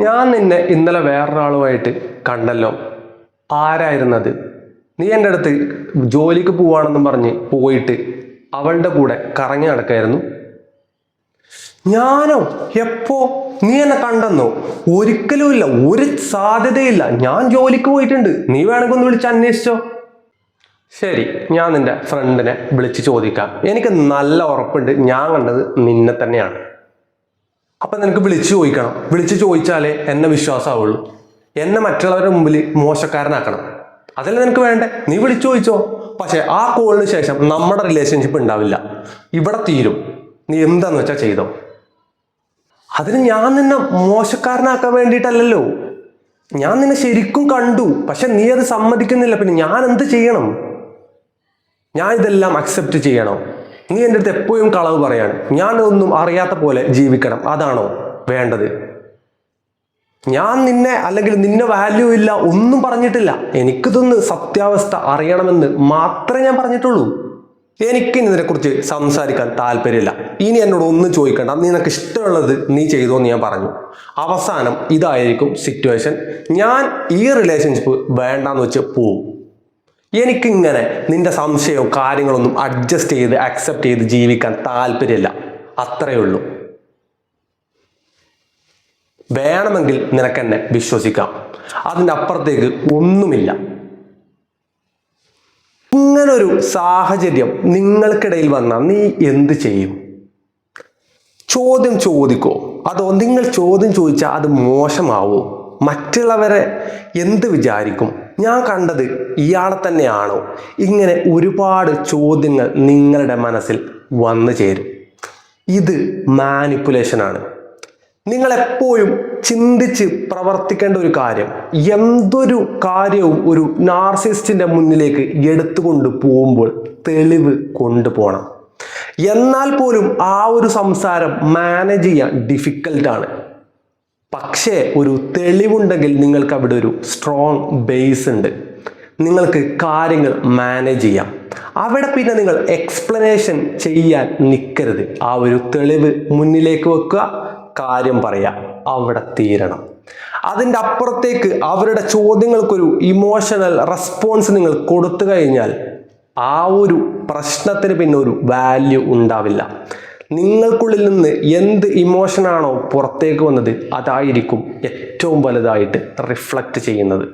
ഞാൻ നിന്നെ ഇന്നലെ വേറൊരാളുമായിട്ട് കണ്ടല്ലോ. ആരായിരുന്നത്? നീ എൻ്റെ അടുത്ത് ജോലിക്ക് പോവാണെന്നും പറഞ്ഞ് പോയിട്ട് അവളുടെ കൂടെ കറങ്ങി നടക്കായിരുന്നു. ഞാനോ? എപ്പോ? നീ എന്നെ കണ്ടെന്നോ? ഒരിക്കലുമില്ല, ഒരു സാധ്യതയില്ല. ഞാൻ ജോലിക്ക് പോയിട്ടുണ്ട്. നീ വേണമെങ്കിൽ ഒന്ന് വിളിച്ച് അന്വേഷിച്ചോ. ശരി, ഞാൻ നിന്റെ ഫ്രണ്ടിനെ വിളിച്ച് ചോദിക്കാം. എനിക്ക് നല്ല ഉറപ്പുണ്ട് ഞാൻ കണ്ടത് നിന്നെ തന്നെയാണ്. അപ്പം നിനക്ക് വിളിച്ചു ചോദിക്കണം. വിളിച്ച് ചോദിച്ചാലേ എന്നെ വിശ്വാസമാവുള്ളൂ. എന്നെ മറ്റുള്ളവരുടെ മുമ്പിൽ മോശക്കാരനാക്കണം. അതല്ലേ നിനക്ക് വേണ്ടേ? നീ വിളിച്ചു ചോദിച്ചോ. പക്ഷെ ആ കോളിന് ശേഷം നമ്മുടെ റിലേഷൻഷിപ്പ് ഉണ്ടാവില്ല, ഇവിടെ തീരും. നീ എന്താന്ന് വെച്ചാൽ ചെയ്തോ. അതിന് ഞാൻ നിന്നെ മോശക്കാരനാക്കാൻ വേണ്ടിയിട്ടല്ലല്ലോ. ഞാൻ നിന്നെ ശരിക്കും കണ്ടു, പക്ഷെ നീ അത് സമ്മതിക്കുന്നില്ല. പിന്നെ ഞാൻ എന്ത് ചെയ്യണം? ഞാൻ ഇതെല്ലാം അക്സെപ്റ്റ് ചെയ്യണോ? നീ എൻ്റെ അടുത്ത് എപ്പോഴും കളവ് പറയാണ്. ഞാൻ ഒന്നും അറിയാത്ത പോലെ ജീവിക്കണം, അതാണോ വേണ്ടത്? ഞാൻ നിന്നെ അല്ലെങ്കിൽ നിന്നെ വാല്യൂ ഇല്ല ഒന്നും പറഞ്ഞിട്ടില്ല. എനിക്കിതൊന്ന് സത്യാവസ്ഥ അറിയണമെന്ന് മാത്രമേ ഞാൻ പറഞ്ഞിട്ടുള്ളൂ. എനിക്ക് ഇതിനെക്കുറിച്ച് സംസാരിക്കാൻ താല്പര്യമില്ല. ഇനി എന്നോട് ഒന്നും ചോദിക്കണ്ട. നിനക്ക് ഇഷ്ടമുള്ളത് നീ ചെയ്തോ എന്ന് ഞാൻ പറഞ്ഞു. അവസാനം ഇതായിരിക്കും സിറ്റുവേഷൻ. ഞാൻ ഈ റിലേഷൻഷിപ്പ് വേണ്ടാന്ന് വെച്ച് പോവും. എനിക്കിങ്ങനെ നിന്റെ സംശയവും കാര്യങ്ങളൊന്നും അഡ്ജസ്റ്റ് ചെയ്ത് അക്സെപ്റ്റ് ചെയ്ത് ജീവിക്കാൻ താല്പര്യമില്ല. അത്രയേ ഉള്ളൂ. വേണമെങ്കിൽ നിനക്കെന്നെ വിശ്വസിക്കാം. അതിൻ്റെ അപ്പുറത്തേക്ക് ഒന്നുമില്ല. ഇങ്ങനൊരു സാഹചര്യം നിങ്ങൾക്കിടയിൽ വന്നാൽ നീ എന്ത് ചെയ്യും? ചോദ്യം ചോദിക്കോ? അതോ നിങ്ങൾ ചോദ്യം ചോദിച്ചാൽ അത് മോശമാവോ? മറ്റുള്ളവരെ എന്ത് വിചാരിക്കും? ഞാൻ കണ്ടത് ഇയാളെ തന്നെയാണോ? ഇങ്ങനെ ഒരുപാട് ചോദ്യങ്ങൾ നിങ്ങളുടെ മനസ്സിൽ വന്നു ചേരും. ഇത് മാനിപ്പുലേഷനാണ്. നിങ്ങളെപ്പോഴും ചിന്തിച്ച് പ്രവർത്തിക്കേണ്ട ഒരു കാര്യം, എന്തൊരു കാര്യവും ഒരു നാർസിസ്റ്റിൻ്റെ മുന്നിലേക്ക് എടുത്തുകൊണ്ട് പോകുമ്പോൾ തെളിവ് കൊണ്ടുപോകണം. എന്നാൽ പോലും ആ ഒരു സംസാരം മാനേജ് ചെയ്യാൻ ഡിഫിക്കൽട്ടാണ്. പക്ഷേ ഒരു തെളിവുണ്ടെങ്കിൽ നിങ്ങൾക്ക് അവിടെ ഒരു സ്ട്രോങ് ബേസ് ഉണ്ട്. നിങ്ങൾക്ക് കാര്യങ്ങൾ മാനേജ് ചെയ്യാം. അവിടെ പിന്നെ നിങ്ങൾ എക്സ്പ്ലനേഷൻ ചെയ്യാൻ നിൽക്കരുത്. ആ ഒരു തെളിവ് മുന്നിലേക്ക് വെക്കുക, കാര്യം പറയാം, അവിടെ തീരണം. അതിൻ്റെ അപ്പുറത്തേക്ക് അവരുടെ ചോദ്യങ്ങൾക്കൊരു ഇമോഷണൽ റെസ്പോൺസ് നിങ്ങൾ കൊടുത്തു കഴിഞ്ഞാൽ ആ ഒരു പ്രശ്നത്തിന് പിന്നെ ഒരു വാല്യൂ ഉണ്ടാവില്ല. നിങ്ങൾക്കുള്ളിൽ നിന്ന് എന്ത് ഇമോഷനാണോ പുറത്തേക്ക് വന്നത് അതായിരിക്കും ഏറ്റവും വലുതായിട്ട് റിഫ്ലക്റ്റ് ചെയ്യുന്നത്.